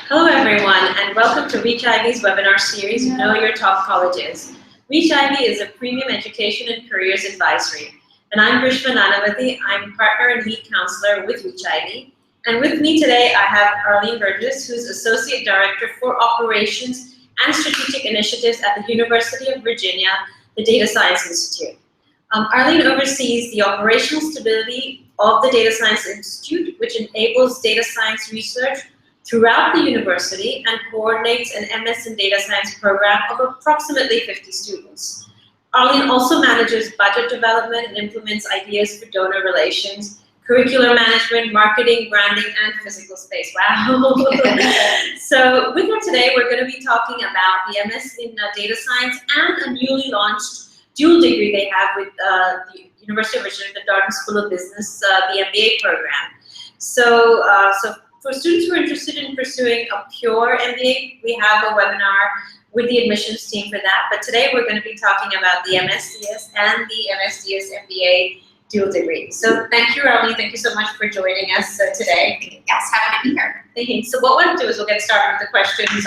Hello everyone, and welcome to ReachIvy's webinar series, Know Your Top Colleges. ReachIvy is a premium education and careers advisory. And I'm Grishma Nanavati. I'm partner and lead counselor with ReachIvy. And with me today, I have Arlyn Burgess, who's Associate Director for Operations and Strategic Initiatives at the University of Virginia, the Data Science Institute. Arlyn oversees the operational stability of the Data Science Institute, which enables data science research throughout the university and coordinates an MS in Data Science program of approximately 50 students. Arlyn also manages budget development and implements ideas for donor relations, curricular management, marketing, branding, and physical space. Wow. So with her today, we're going to be talking about the MS in Data Science and a newly launched dual degree they have with the University of Virginia, the Darden School of Business, the MBA program. So for students who are interested in pursuing a pure MBA, we have a webinar with the admissions team for that. But today we're going to be talking about the MSDS and the MSDS MBA dual degree. So thank you, Arlyn. Thank you so much for joining us today. Yes, happy to be here. Thank you. So what we'll do is we'll get started with the questions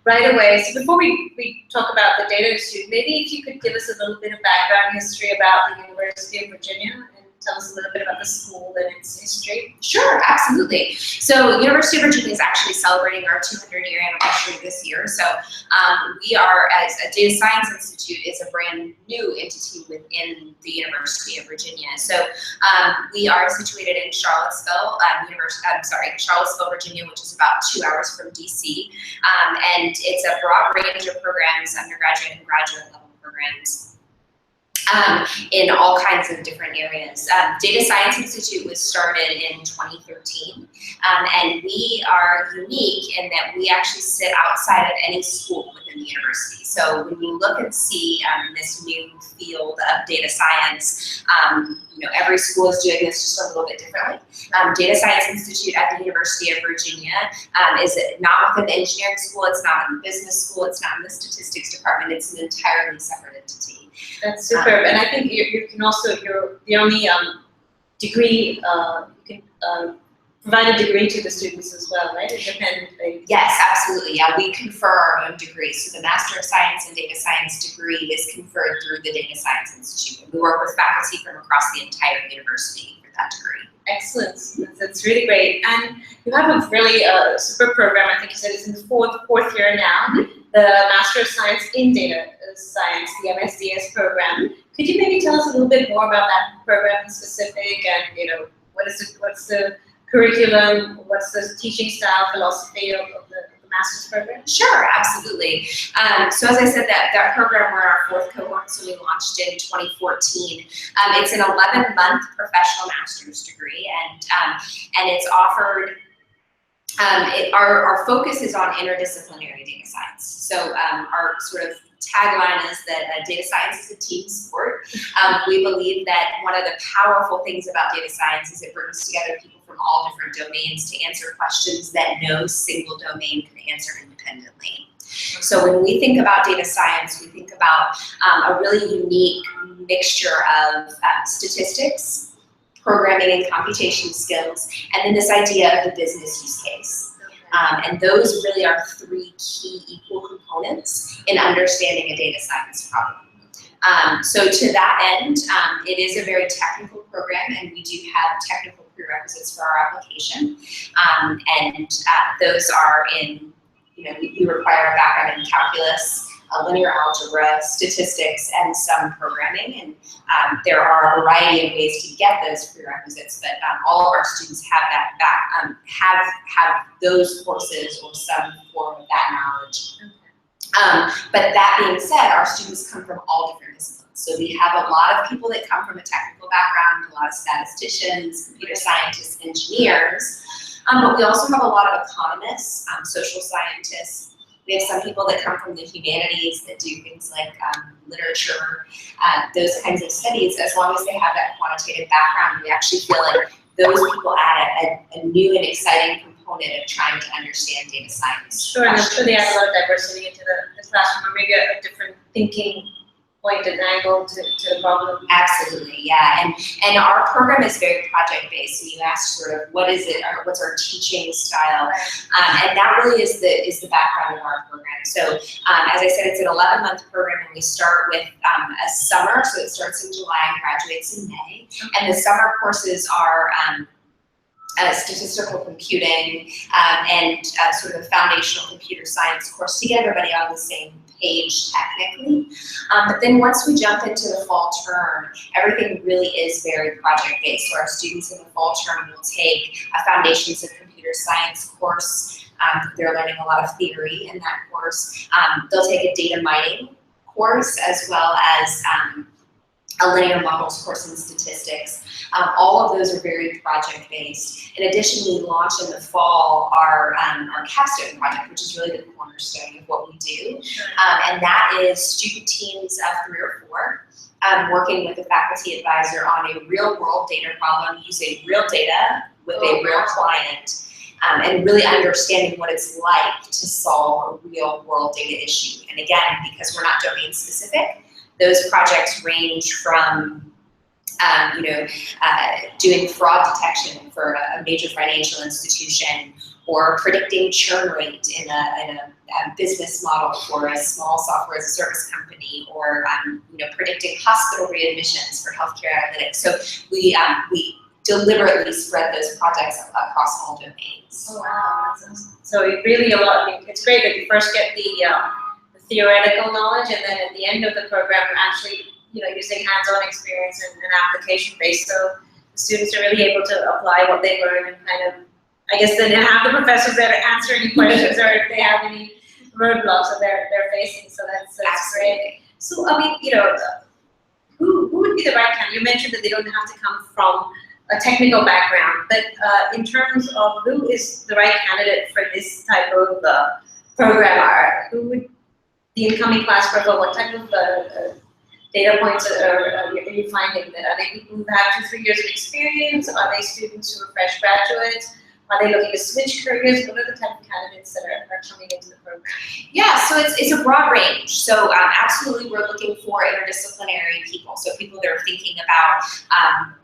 right away. So before we talk about the Data Institute, maybe if you could give us a little bit of background history about the University of Virginia and tell us a little bit about the school and its history. Sure, absolutely. So University of Virginia is actually celebrating our 200-year anniversary this year. So we are, as a Data Science Institute, is a brand new entity within the University of Virginia. So we are situated in Charlottesville, Charlottesville, Virginia, which is about 2 hours from DC. And it's a broad range of programs, undergraduate and graduate level programs. In all kinds of different areas. Data Science Institute was started in 2013, and we are unique in that we actually sit outside of any school within the university. So when you look and see this new field of data science, every school is doing this just a little bit differently. Data Science Institute at the University of Virginia is not within the engineering school, it's not in the business school, it's not in the statistics department, it's an entirely separate entity. That's superb, and I think you can also, you're the only degree, you can provide a degree to the students as well, right? Independently. Yes, absolutely. Yeah, we confer our own degrees. So the Master of Science in Data Science degree is conferred through the Data Science Institute. We work with faculty from across the entire university for that degree. Excellent. That's really great. And you have a really super program. I think you said it's in the fourth year now. Mm-hmm. The Master of Science in Data Science, the MSDS program. Could you maybe tell us a little bit more about that program in specific, and what's the curriculum, what's the teaching style, philosophy of the master's program? Sure, absolutely. So as I said, that program, we're in our fourth cohort, so we launched in 2014. It's an 11-month professional master's degree, and it's offered. Our focus is on interdisciplinary data science. So our sort of tagline is that data science is a team sport. We believe that one of the powerful things about data science is it brings together people from all different domains to answer questions that no single domain can answer independently. So when we think about data science, we think about a really unique mixture of statistics, programming and computation skills, and then this idea of the business use case. And those really are three key equal components in understanding a data science problem. So to that end, it is a very technical program, and we do have technical prerequisites for our application. And those are in, we require a background in calculus, linear algebra, statistics, and some programming. And there are a variety of ways to get those prerequisites, but all of our students have have those courses or some form of that knowledge. But that being said, our students come from all different disciplines. So we have a lot of people that come from a technical background, a lot of statisticians, computer scientists, engineers, but we also have a lot of economists, social scientists. We have some people that come from the humanities that do things like literature, those kinds of studies. As long as they have that quantitative background, we actually feel like those people add a new and exciting component of trying to understand data science. Sure, and I'm sure they add a lot of diversity into the classroom, or maybe a different thinking point an angle to the problem. Absolutely, yeah, and our program is very project-based. So you asked sort of what is it, or what's our teaching style, and that really is the background of our program. So as I said, it's an 11-month program, and we start with a summer, so it starts in July and graduates in May. And the summer courses are statistical computing and sort of a foundational computer science course to get everybody on the same page technically. But then once we jump into the fall term, everything really is very project-based. So our students in the fall term will take a Foundations of Computer Science course. They're learning a lot of theory in that course. They'll take a data mining course as well as a linear models course in statistics. All of those are very project-based. In addition, we launch in the fall our capstone project, which is really the cornerstone of what we do. And that is student teams of 3 or 4 working with a faculty advisor on a real-world data problem using real data with a real client. And really understanding what it's like to solve a real-world data issue. And again, because we're not domain specific, those projects range from doing fraud detection for a major financial institution, or predicting churn rate in a business model for a small software as a service company, or predicting hospital readmissions for healthcare analytics. So we deliberately spread those projects across all domains. Oh wow, that's awesome. So it really it's great that you first get the theoretical knowledge, and then at the end of the program, actually using hands-on experience and application-based, so the students are really able to apply what they learn and kind of, I guess, then have the professors there to answer any questions or if they have any roadblocks that they're facing. So that's great. So I mean, who would be the right candidate? You mentioned that they don't have to come from a technical background, but in terms of who is the right candidate for this type of program, who would the incoming class prefer? What type of data points are you finding? That are they people who have 2-3 years of experience? Are they students who are fresh graduates? Are they looking to switch careers? What are the type of candidates that are coming into the program? Yeah, so it's a broad range. So absolutely, we're looking for interdisciplinary people. So people that are thinking about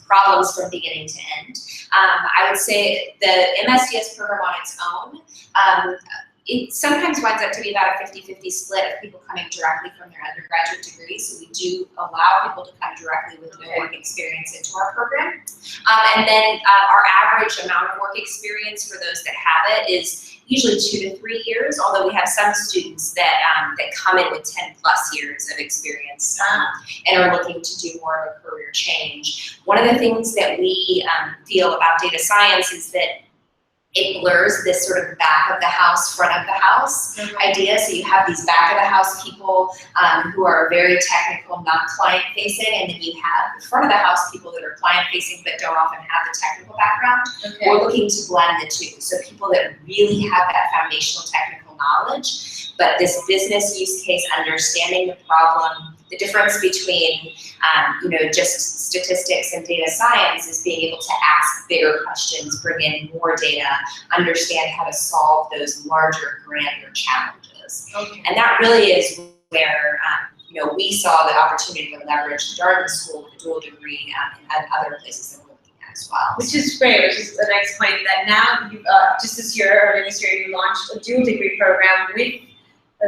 problems from beginning to end. I would say the MSDS program on its own, it sometimes winds up to be about a 50-50 split of people coming directly from their undergraduate degrees. So we do allow people to come directly with no work experience into our program. And then our average amount of work experience for those that have it is usually 2 to 3 years, although we have some students that come in with 10+ years of experience and are looking to do more of a career change. One of the things that we feel about data science is that it blurs this sort of back of the house, front of the house idea. So you have these back of the house people who are very technical, not client facing, and then you have the front of the house people that are client facing but don't often have the technical background. Okay. We're looking to blend the two. So people that really have that foundational technical knowledge, but this business use case, understanding the problem, the difference between just statistics and data science is being able to ask bigger questions, bring in more data, understand how to solve those larger, grander challenges. Okay. And that really is where we saw the opportunity to leverage the Darden School with a dual degree and other places that we're looking at as well. Which is great, which is the next point, that now you, just this year, earlier this year, you launched a dual degree program with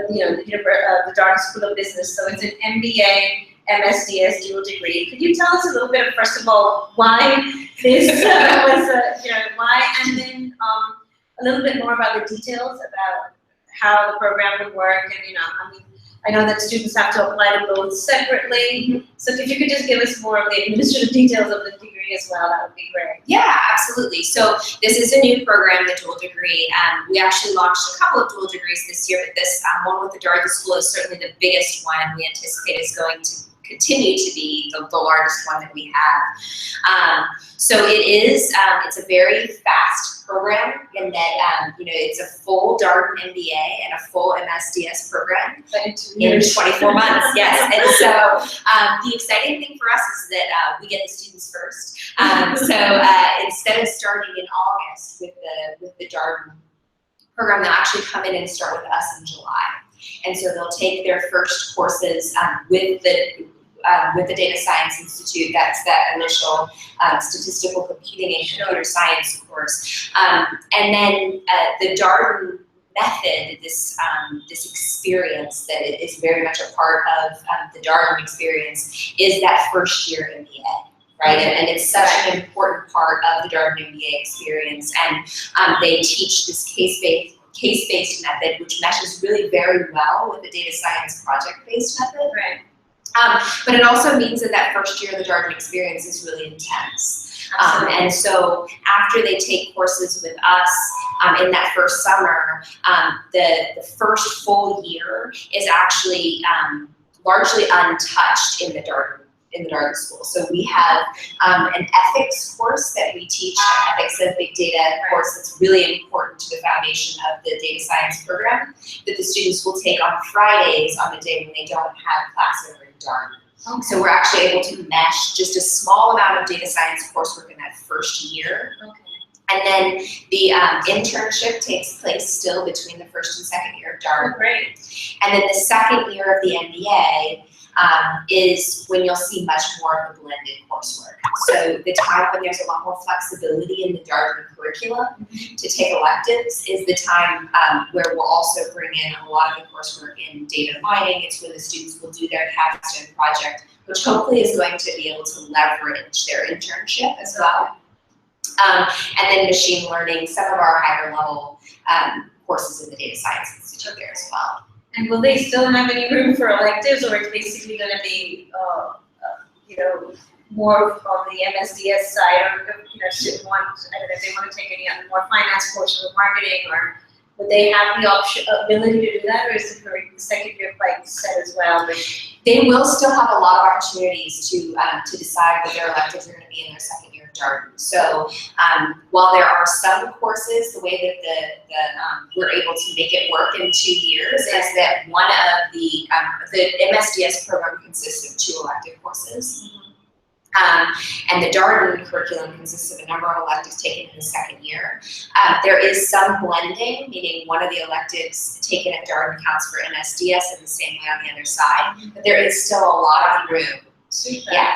the Darden School of Business. So it's an MBA, MSDS dual degree. Could you tell us a little bit, first of all, why this was, why, and then a little bit more about the details about how the program would work, and I know that students have to apply to both separately. So if you could just give us more of the administrative details of the degree as well, that would be great. Yeah, absolutely. So this is a new program, the dual degree. We actually launched a couple of dual degrees this year, but this one with the Darden School is certainly the biggest one, and we anticipate is going to continue to be the largest one that we have. So it is, it's a very fast program in that, it's a full Darden MBA and a full MSDS program in 24 months, yes. And so the exciting thing for us is that we get the students first. So instead of starting in August with the Darden program, they'll actually come in and start with us in July. And so they'll take their first courses with the Data Science Institute. That's that initial statistical computing and computer science course. And then the Darden method, this experience that is very much a part of the Darden experience, is that first year MBA. Right, and it's such an important part of the Darden MBA experience, and they teach this case-based method, which meshes really very well with the data science project-based method. Right. But it also means that that first year of the Darden experience is really intense. And so after they take courses with us in that first summer, the first full year is actually largely untouched in the Darden school. So we have an ethics course that we teach, an ethics of big data course that's really important to the foundation of the data science program, that the students will take on Fridays on the day when they don't have class over in Darden. Okay. So we're actually able to mesh just a small amount of data science coursework in that first year. Okay. And then the internship takes place still between the first and second year of Darden. Oh, great. And then the second year of the MBA is when you'll see much more of the blended coursework. So the time when there's a lot more flexibility in the Darden curriculum to take electives is the time where we'll also bring in a lot of the coursework in data mining. It's when the students will do their capstone project, which hopefully is going to be able to leverage their internship as well. And then machine learning, some of our higher level courses in the Data Science Institute there as well. And will they still have any room for electives, or it's basically going to be, more on the MSDS side, or student ones, I don't know if they want to take any other more finance courses or marketing, or would they have the ability to do that, or is the second year quite set as well? But they will still have a lot of opportunities to decide what their electives are going to be in their second year of Darden. So while there are some courses, the way that we're able to make it work in 2 years is that one of the MSDS program consists of 2 elective courses. And the Darden curriculum consists of a number of electives taken in the second year. There is some blending, meaning one of the electives taken at Darden counts for MSDS in the same way on the other side, but there is still a lot of room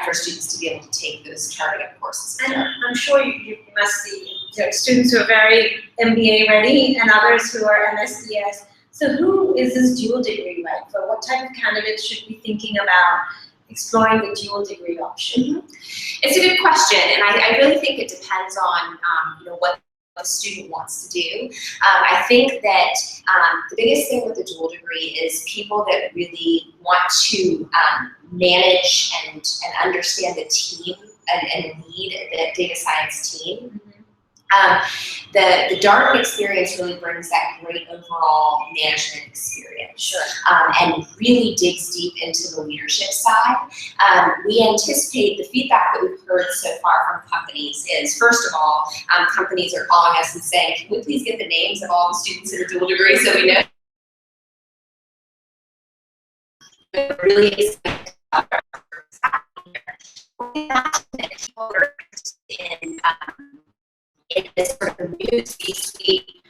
for students to be able to take those targeted courses. And I'm sure you must see students who are very MBA ready and others who are MSDS. So who is this dual degree right for? What type of candidates should be thinking about exploring the dual degree option? It's a good question, and I really think it depends on what the student wants to do. I think that the biggest thing with the dual degree is people that really want to manage and understand the team and lead the data science team. The Darden experience really brings that great overall management experience. Sure. And really digs deep into the leadership side. We anticipate the feedback that we've heard so far from companies is, first of all, companies are calling us and saying, can we please get the names of all the students in a dual degree so we know? We're really excited about what's happening here. That people are interested in this sort of new C-suite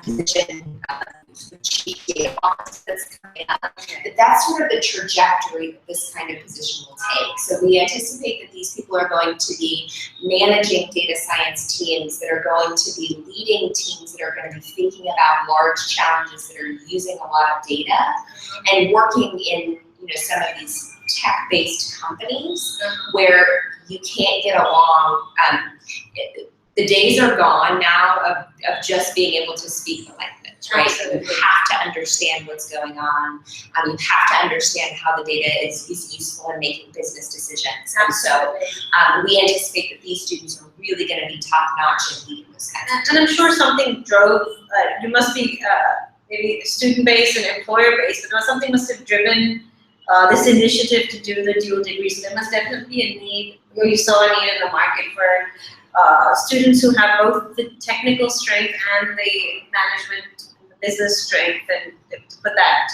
position, chief data office that's coming up. That's sort of the trajectory that this kind of position will take. So we anticipate that these people are going to be managing data science teams, that are going to be leading teams that are going to be thinking about large challenges, that are using a lot of data, and working in some of these tech-based companies where you can't get along. The days are gone now of just being able to speak the language, right? So you have to understand what's going on. You have to understand how the data is useful in making business decisions. And so we anticipate that these students are really going to be top-notch in leading this kind of. And I'm sure something drove, you must be maybe student-based and employer-based, but something must have driven this initiative to do the dual degree. So there must definitely be a need, or you saw a need in the market for students who have both the technical strength and the management, the business strength, and to put that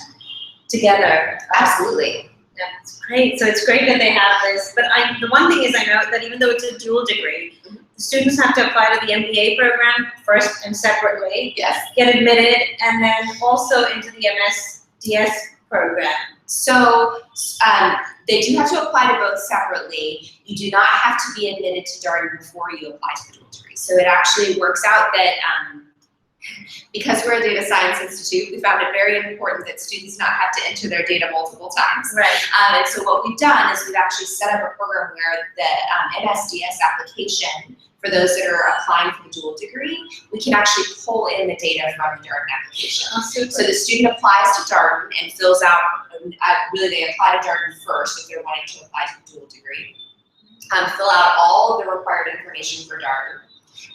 together. Absolutely. Yeah, it's great. So it's great that they have this. But the one thing is, I know that even though it's a dual degree, the students have to apply to the MBA program first and separately, get admitted, and then also into the MSDS MS-DS program? So they do have to apply to both separately. You do not have to be admitted to Darden before you apply to the dual degree. So it actually works out that because we're a data science institute, we found it very important that students not have to enter their data multiple times. Right. And so what we've done is we've actually set up a program where the MS-DS application, for those that are applying for the dual degree, we can actually pull in the data from the Darden application. Oh, super. So the student applies to Darden and fills out, really they apply to Darden first if they're wanting to apply to the dual degree. Fill out all of the required information for Darden.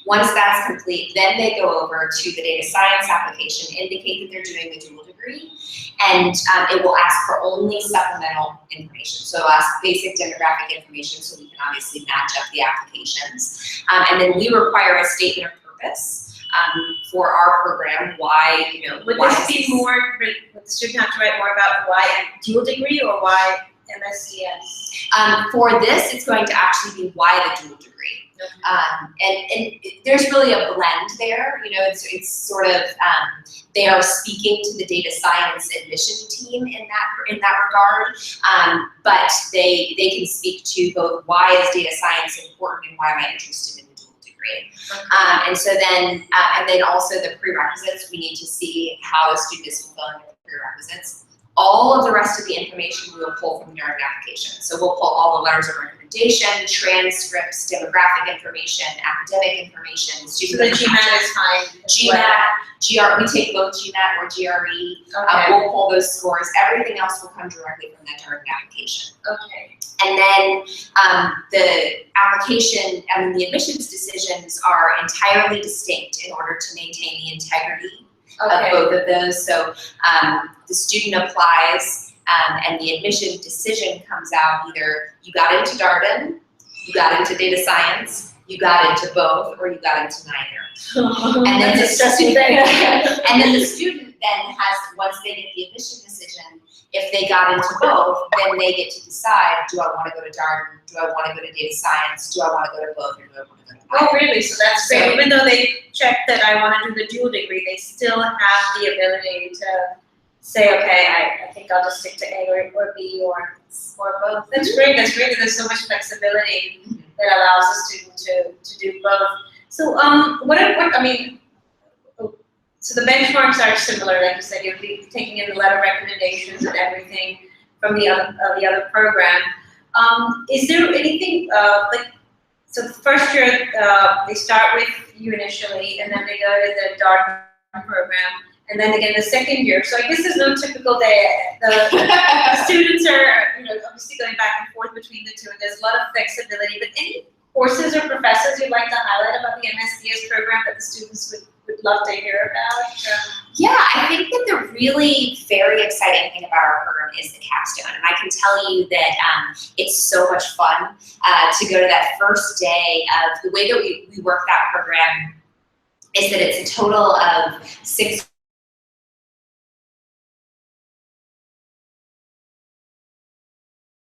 Once that's complete, then they go over to the data science application, indicate that they're doing the dual degree, and it will ask for only supplemental information. So it'll ask basic demographic information so we can obviously match up the applications. And then we require a statement of purpose for our program, why, you know, would why this be more, would the student have to write more about why a dual degree or why MS-DS? For this, it's going to actually be why the dual degree. And there's really a blend there. You know, it's sort of they are speaking to the data science admission team in that regard, but they can speak to both why is data science important and why am I interested in the dual degree. Okay. And so then and then also the prerequisites. We need to see how a student is fulfilling the prerequisites. All of the rest of the information we will pull from the Darden application. So we'll pull all the letters of recommendation, transcripts, demographic information, academic information. So the GMAT is fine? GMAT, we take both GMAT or GRE. Okay. We'll pull those scores. Everything else will come directly from that Darden application. Okay. And then the application, the admissions decisions are entirely distinct in order to maintain the integrity of both of those. So the student applies and the admission decision comes out either you got into Darden, you got into data science, you got into both, or you got into neither. And then and then the student then has, once they get the admission decision, if they got into both, then they get to decide, do I want to go to Darden, do I want to go to data science, do I want to go to both, or do I want to go to neither? Oh, really? So that's great. So, even though they checked that I want to do the dual degree, they still have the ability to say, okay, I think I'll just stick to A or B or both. That's great. That's great. There's so much flexibility that allows the student to do both. So, so the benchmarks are similar, like you said. You'll be taking in the letter recommendations and everything from the other program. Is there anything so the first year they start with you initially, and then they go to the Darden program, and then again the second year. So I guess there's no typical day. The students are, obviously going back and forth between the two, and there's a lot of flexibility. But any courses or professors you'd like to highlight about the MS-DS program that the students would love to hear about? Yeah, I think that the really very exciting thing about our program is the capstone. And I can tell you that it's so much fun to go to that first day of, the way that we work that program is that it's a total of 6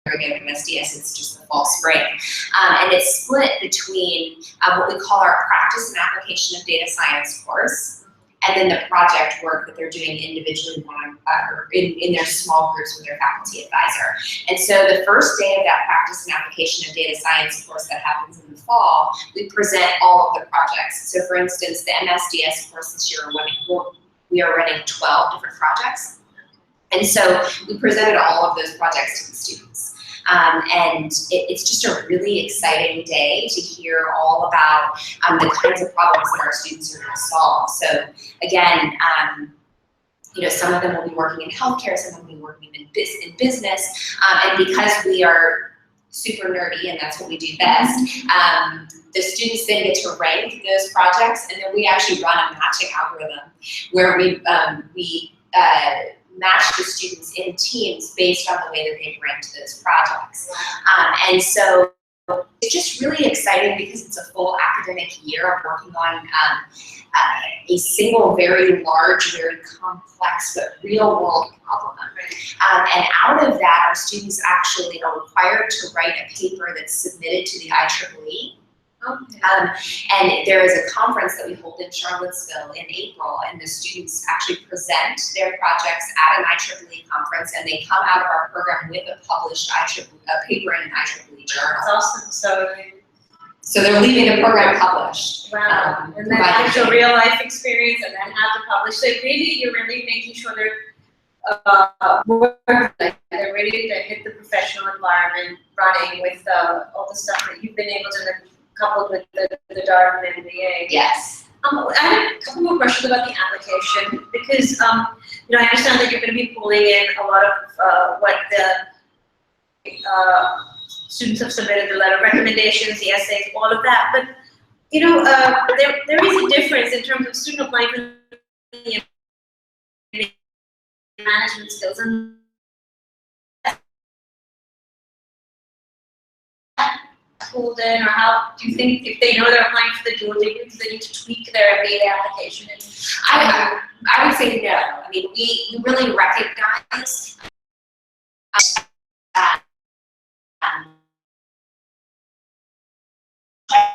of MS-DS, it's just the fall spring. And it's split between what we call our practice and application of data science course, and then the project work that they're doing individually in their small groups with their faculty advisor. And so the first day of that practice and application of data science course that happens in the fall, we present all of the projects. So for instance, the MS-DS course this year, we are running 12 different projects. And so we presented all of those projects to the students. And it's just a really exciting day to hear all about the kinds of problems that our students are going to solve. So again, some of them will be working in healthcare, some will be working in business, and because we are super nerdy and that's what we do best, the students then get to rank those projects, and then we actually run a matching algorithm where we match the students in teams based on the way that they've ranked those projects. And so it's just really exciting because it's a full academic year of working on a single, very large, very complex, but real world problem. And out of that, our students actually are required to write a paper that's submitted to the IEEE. Okay. And there is a conference that we hold in Charlottesville in April, and the students actually present their projects at an IEEE conference, and they come out of our program with a published a paper in an IEEE journal. That's awesome. So they're leaving the program published. Wow. And then actual real life experience, and then have to publish. So really, you're really making sure they're they're ready to hit the professional environment running with all the stuff that you've been able to then coupled with the Darden MBA. Yes. I have a couple more questions about the application because I understand that you're going to be pulling in a lot of what the students have submitted, the letter of recommendations, the essays, all of that. But there is a difference in terms of student applying for the management skills and pulled in, or how do you think if they know they're applying for the dual degree, do they need to tweak their MBA application? I would say no. I mean, we really recognize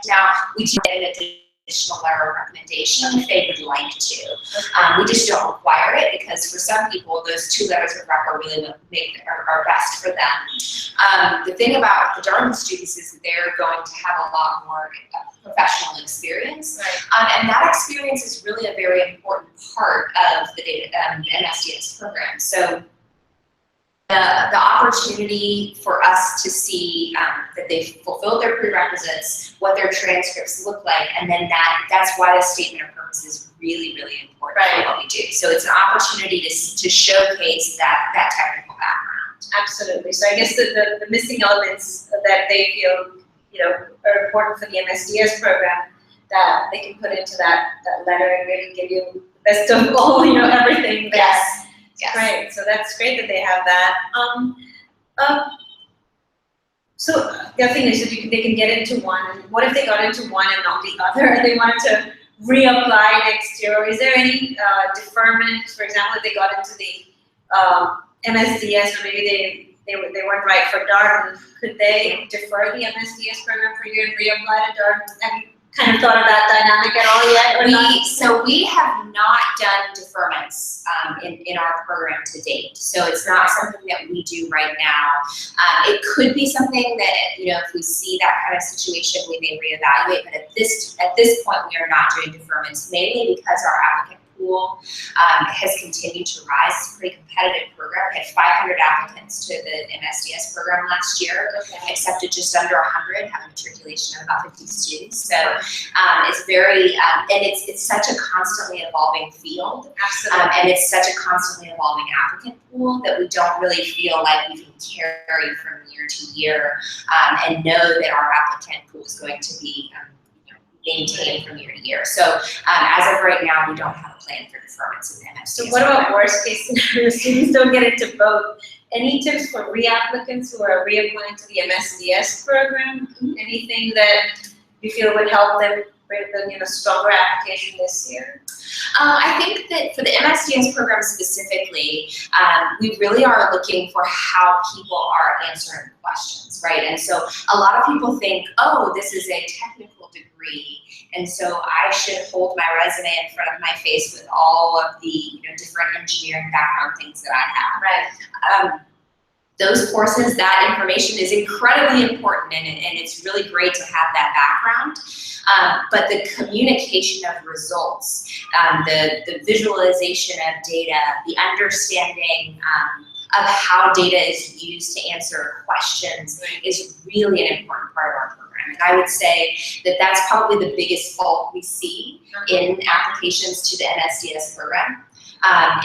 now we do get an additional letter of recommendation if they would like to. We just don't require it because for some people, those 2 letters of rec are really are best for them. The thing about the Darden students is that they're going to have a lot more professional experience, and that experience is really a very important part of the MSDS program. So the opportunity for us to see that they've fulfilled their prerequisites, what their transcripts look like, and then that's why the statement of purpose is really, really important for what we do. So it's an opportunity to showcase that technical background. Absolutely. So I guess the missing elements that they feel are important for the MSDS program that they can put into that letter and really give you the best of all, everything. Yes. Yes. Right, so that's great that they have that. So the other thing is that they can get into one, and what if they got into one and not the other, and they wanted to reapply next year? Or is there any deferment? For example, if they got into the MSDS, or maybe they weren't right for Darden, could they defer the MSDS program for a year and reapply to Darden? Have you kind of thought of that dynamic at all yet, or not? So we have not done deferments in our program to date. So it's not something that we do right now. It could be something that, if we see that kind of situation, we may reevaluate. But at this point, we are not doing deferments, mainly because our applicant pool has continued to rise. It's a pretty competitive program. We had 500 applicants to the MSDS program last year, accepted just under 100, have a matriculation of about 50 students. So it's very, and it's such a constantly evolving field. Absolutely. And it's such a constantly evolving applicant pool that we don't really feel like we can carry from year to year and know that our applicant pool is going to be maintained from year to year. So as of right now, we don't have a plan for deferments in the MSDS. So what about worst case scenario? Students don't get into both. Any tips for reapplicants who are reapplying to the MSDS program? Anything that you feel would help them bring a stronger application this year? I think that for the MSDS program specifically, we really are looking for how people are answering questions, right? And so a lot of people think, oh, this is a technical degree, and so I should hold my resume in front of my face with all of the different engineering background things that I have. Right. Those courses, that information is incredibly important, and it's really great to have that background. But the communication of results, the visualization of data, the understanding of how data is used to answer questions is really an important part of our program. And I would say that that's probably the biggest fault we see in applications to the MSDS program,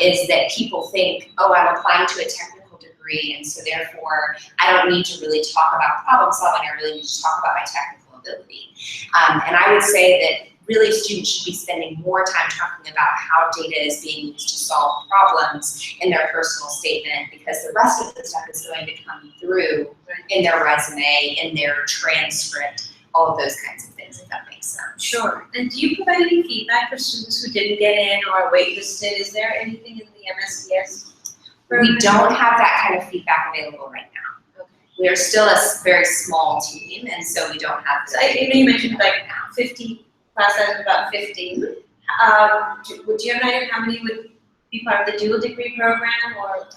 is that people think, oh, I'm applying to a technical degree, and so therefore I don't need to really talk about problem solving, I really need to talk about my technical ability. And I would say that really students should be spending more time talking about how data is being used to solve problems in their personal statement, because the rest of the stuff is going to come through in their resume, in their transcript, all of those kinds of things, if that makes sense. Sure. And do you provide any feedback for students who didn't get in or are waitlisted? Is there anything in the MSDS program? We don't have that kind of feedback available right now. Okay. we are still a very small team, and so we don't have. So you mentioned like 50 class size of about 50. Would you have an idea of how many would be part of the dual degree program, or?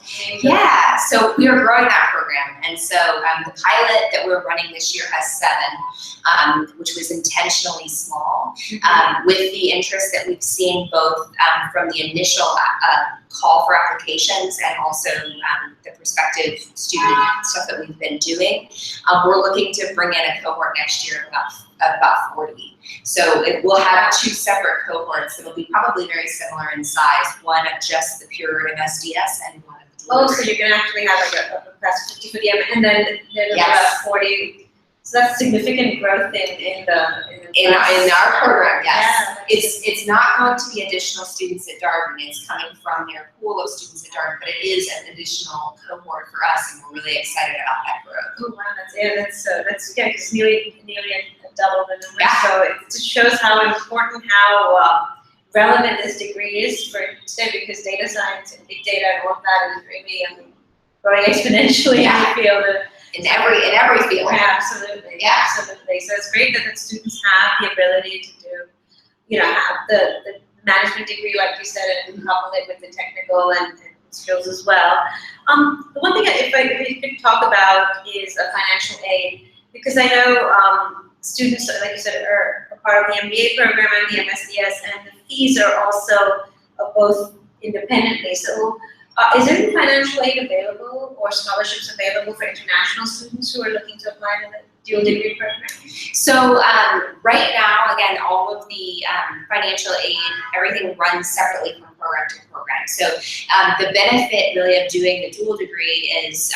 Yeah, so we are growing that program, and so the pilot that we're running this year has 7, which was intentionally small, with the interest that we've seen both from the initial call for applications and also the prospective student stuff that we've been doing. We're looking to bring in a cohort next year of about 40. So we'll have 2 separate cohorts that'll be probably very similar in size, one of just the pure MSDS and one of the dual. Oh, so you're gonna actually have like a class 50 for the M, and then there's Yes. about 40. So that's significant growth in our program, yes. Yeah. It's not going to be additional students at Darden. It's coming from their pool of students at Darden, but it is an additional cohort for us, and we're really excited about that growth. Oh wow, that's yeah, because nearly a double the number. Yeah. So it just shows how important, how relevant this degree is for today, because data science and big data and all of that is really growing exponentially Yeah. in the field. In every field. Yeah, absolutely. Yeah. Absolutely. So it's great that the students have the ability to do, have the management degree, like you said, and couple it with the technical and skills as well. The one thing if we could talk about is a financial aid, because I know students, like you said, are a part of the MBA program and the MSDS, and the fees are also both independently. So is there any financial aid available or scholarships available for international students who are looking to apply to the dual degree program? So right now, again, all of the financial aid, everything runs separately from program to program. So the benefit really of doing the dual degree is,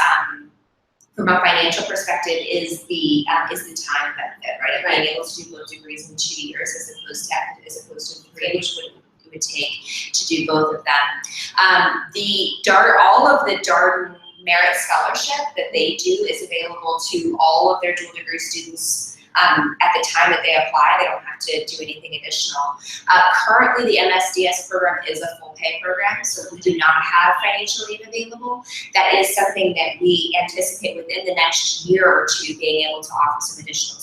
from a financial perspective, is the time benefit, right? Of being able to do both degrees in 2 years as opposed to 3, which would take to do both of them. All of the Darden Merit Scholarship that they do is available to all of their dual degree students at the time that they apply. They don't have to do anything additional. Currently, the MSDS program is a full pay program, so we do not have financial aid available. That is something that we anticipate within the next year or 2 being able to offer some additional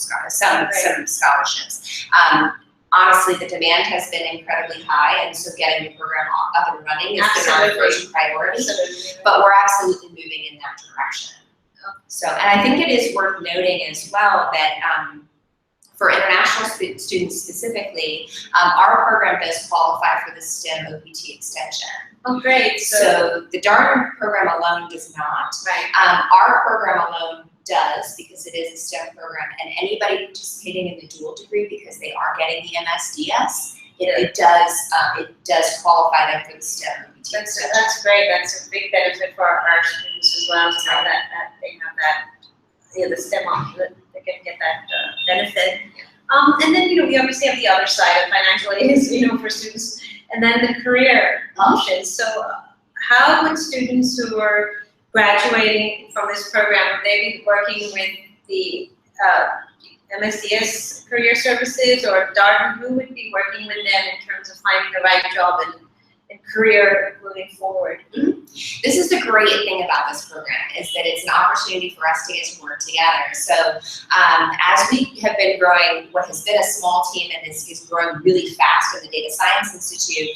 scholarships. Honestly, the demand has been incredibly high, and so getting the program up and running has been our first priority. But we're absolutely moving in that direction. So, and I think it is worth noting as well that for international students specifically, our program does qualify for the STEM OPT extension. Oh, great. So the Darden program alone does not. Right. Our program alone does, because it is a STEM program, and anybody participating in the dual degree, because they are getting the MSDS, it does qualify them for the STEM OPT extension. That's great. That's a big benefit for our students as well, to have that they have that, the STEM option, they can get that benefit. And then, we obviously have the other side of financial aid is, for students, and then the career options. So how would students who are graduating from this program, would they be working with the MSDS Career Services or Darden? Who would be working with them in terms of finding the right job and career moving forward? This is the great thing about this program, is that it's an opportunity for us to get to work together. So as we have been growing what has been a small team and is growing really fast in the Data Science Institute,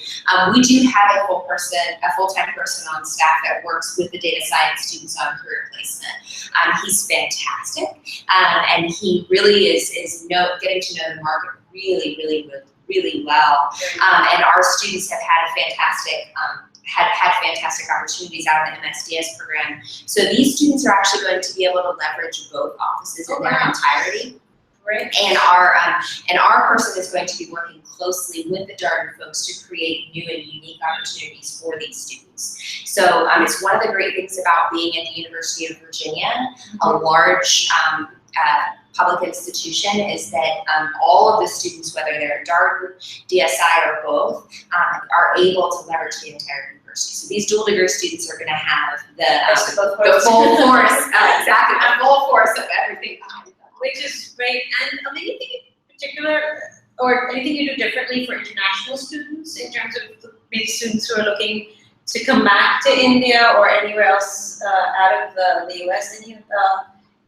we do have a full-time person on staff that works with the data science students on career placement. He's fantastic, and he really is getting to know the market really well. And our students have had fantastic opportunities out in the MSDS program. So these students are actually going to be able to leverage both offices in their entirety. Right. And our person is going to be working closely with the Darden folks to create new and unique opportunities for these students. So it's one of the great things about being at the University of Virginia, a large public institution, is that all of the students, whether they're Darden, DSI, or both, are able to leverage the entire university. So these dual degree students are going to have the full force, exactly, the full force of everything behind them. Which is great. And anything in particular, or anything you do differently for international students in terms of maybe students who are looking to come back to India or anywhere else out of the US?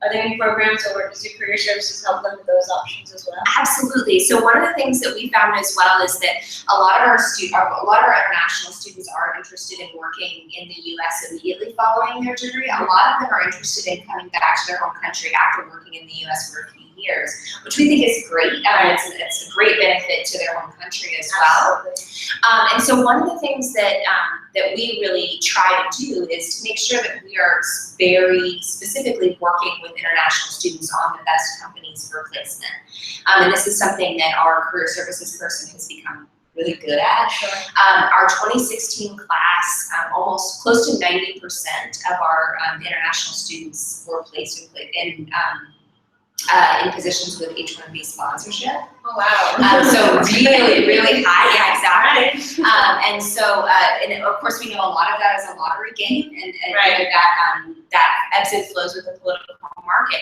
Are there any programs or does your career services help them with those options as well? Absolutely. So one of the things that we found as well is that a lot of our international students are interested in working in the U.S. immediately following their degree. A lot of them are interested in coming back to their home country after working in the U.S. for a few years, which we think is great. It's a great benefit to their home country as well. And so one of the things that that we really try to do is to make sure that we are very specifically working with international students on the best companies for placement. And this is something that our career services person has become really good at. Our 2016 class, almost close to 90% of our international students were placed in positions with H-1B sponsorship. Oh, wow. So really, really high, yeah, exactly. And so, and of course we know a lot of that is a lottery game, and right. You know, that ebbs and flows with the political market.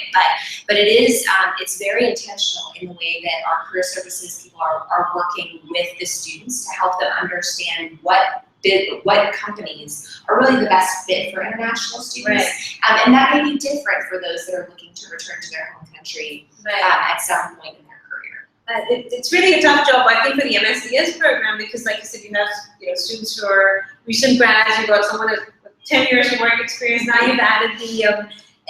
But it is, it's very intentional in the way that our career services people are working with the students to help them understand what companies are really the best fit for international students. Right. And that may be different for those that are looking to return to their home country at some point in their career. It's really a tough job, I think, for the MSDS program because, like you said, you have students who are recent grads, you've got someone with 10 years of work experience, now you've added the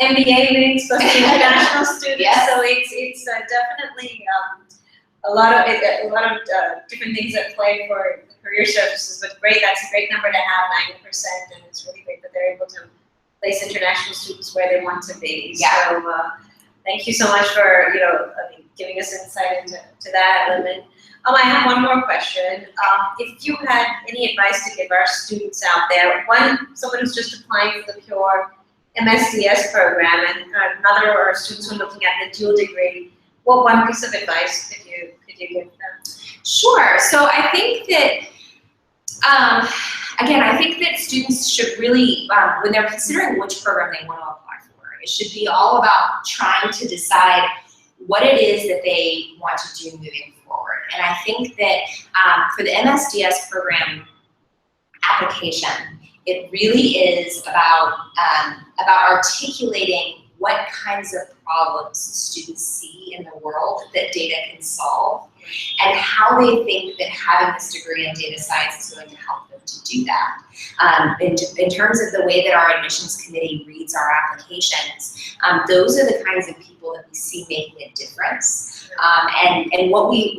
MBA links plus the international students, yes. So it's definitely a lot of different things at play for career services, but great, that's a great number to have, 90%, and it's really great that they're able to place international students where they want to be. Yeah. So thank you so much for giving us insight into that element. I have one more question. If you had any advice to give our students out there, someone who's just applying for the pure MSDS program, and another or students who are looking at the dual degree, what one piece of advice could you give them? Sure. So I think that again, I think that students should really, when they're considering which program they want to apply for, it should be all about trying to decide what it is that they want to do moving forward. And I think that for the MSDS program application, it really is about articulating what kinds of problems students see in the world that data can solve, and how they think that having this degree in data science is going to help them to do that. In terms of the way that our admissions committee reads our applications, those are the kinds of people that we see making a difference. And what we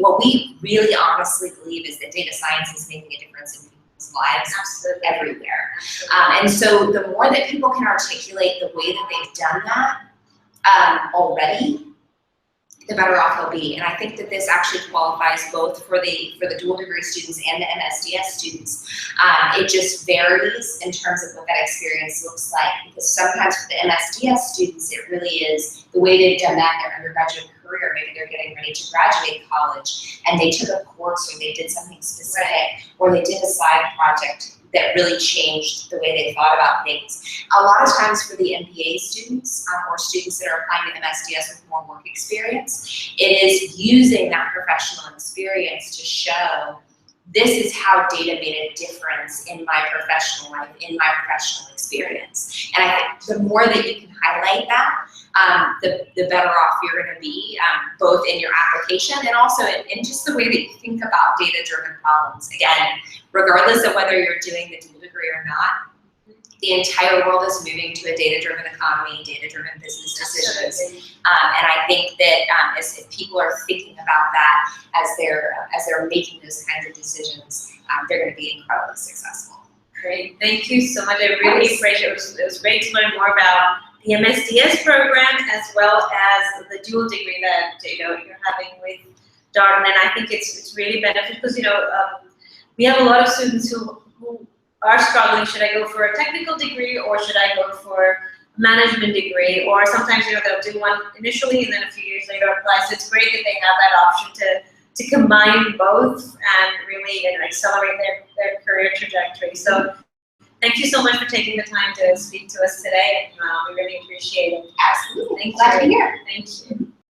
really honestly believe is that data science is making a difference in people's lives. Absolutely. Everywhere. And so the more that people can articulate the way that they've done that already, the better off they'll be. And I think that this actually qualifies both for the dual degree students and the MSDS students. It just varies in terms of what that experience looks like, because sometimes for the MSDS students, it really is the way they've done that in their undergraduate career. Maybe they're getting ready to graduate college and they took a course, or they did something specific, or they did a side project that really changed the way they thought about things. A lot of times for the MBA students or students that are applying to MSDS with more work experience, it is using that professional experience to show this is how data made a difference in my professional life, in my professional experience. And I think the more that you can highlight that, the better off you're going to be, both in your application and also in just the way that you think about data-driven problems. Again, regardless of whether you're doing the dual degree or not, the entire world is moving to a data-driven economy, data-driven business decisions. And I think that if people are thinking about that as they're making those kinds of decisions, they're going to be incredibly successful. Great, thank you so much. I really appreciate it. It was great to learn more about the MSDS program as well as the dual degree that you're having with Darden, and I think it's really beneficial because we have a lot of students who are struggling. Should I go for a technical degree or should I go for a management degree? Or sometimes they'll do one initially and then a few years later apply. So it's great that they have that option to combine both and really accelerate their career trajectory. So thank you so much for taking the time to speak to us today. We really appreciate it. Absolutely. Glad to be here. Thank you.